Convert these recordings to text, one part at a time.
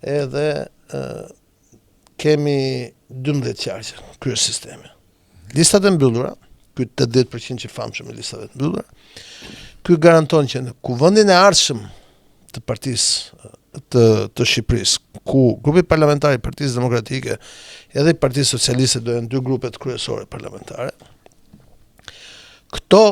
edhe kemi 12 qarqe, kryesistemi. Listat e mbyllura, ky 80% që famshëm e listave të mbyllura, ky garanton që në kuvendin e ardhshëm të partisë të Shqipërisë, ku grupi parlamentar i Partisë Demokratike edhe i Partisë Socialiste do jenë dy grupet kryesore parlamentare, këto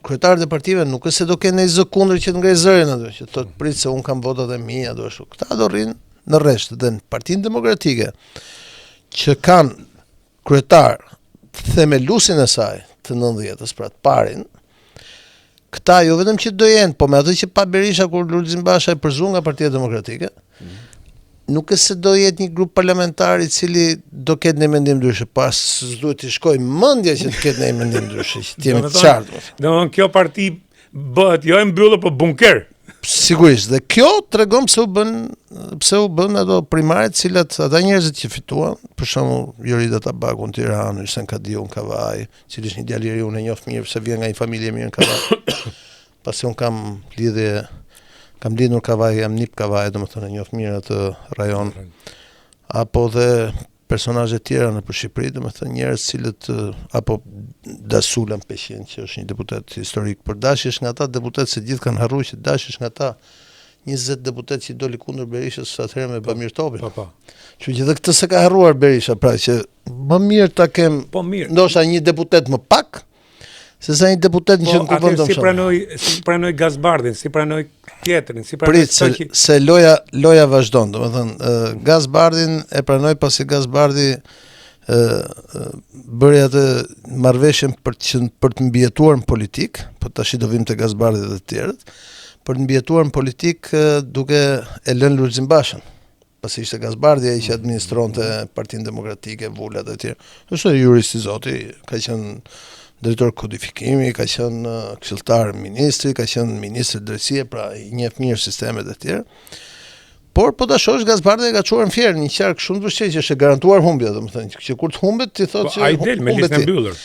kryetarët e partive nuk është se do kenë një zë kundër që të ngrej zërin aty, që thotë prit se un kam votat e mia, do ashtu. Këta do rrinë në rresht dhe në Partinë Demokratike që kanë kryetar themelusin e saj të 90-s, pra të parin, këta jo vetëm që do jenë, po me atë që pa Berisha kur Lulzim Basha e përzu nga Partia Demokratike, nuk është se do jetë një grup parlamentar i cili do ketë një mendim ndryshe, pas s'duhet të shkoj mendja që të ketë një mendim ndryshe, që të jemi të qartë. Domethënë kjo parti bëhet jo e mbyllur, po bunker. Sigurisht, dhe kjo tregon pse u bën ato primare, të cilat ata njerëzit që fituan, për shembull Jorida Tabaku në Tiranë, Hysén Kadiu në Kavaj, i cili është një djalë i ri, unë e njoh mirë pse vjen nga një familje mirë në Kavaj. Pasi un kam lindur Kavaj, jam nip Kavaj, domethënë e njoh mirë atë rajon. Apo dhe personazhe të tjera në Shqipëri, domethënë njerëz cilët apo Dasula Peqin, që është një deputet historik, por Dashi është nga ata deputet se gjithë kanë harruar që Dashi është nga ata 20 deputet që doli kundër Berishës atëherë me Bamir Topin. Po. Që gjithë këtë se ka harruar Berisha, pra që më mirë ta kem ndoshta një deputet më pak se sa një deputet në kuvendon shumë. Si pranoj Gazbardhin, si pranoj tjetrin, si pranoj se loja vazhdon, domethënë Gazbardhin e pranoj pasi Gazbardhi bëri atë marrëveshjen për të mbijetuar në politik, po tash do vim te Gazbardhi dhe të tjerët, për të mbijetuar në politik duke e lënë Lulzim Bashën. Pasi ishte Gazbardhi ai që administronte Partinë Demokratike, Vulat e tjerë. Është jurist i zoti, ka qenë drejtor kodifikimi, ka qenë këshilltar ministri, ka qenë ministër drejtësie, pra i njeh mirë sistemet e tjera. Por po ta shohësh Gazbardhi e ka çuar në fjerë një qark shumë të vështirë që është e garantuar humbja, domethënë që kur të humbet ti thotë që ai del me listën e mbyllur.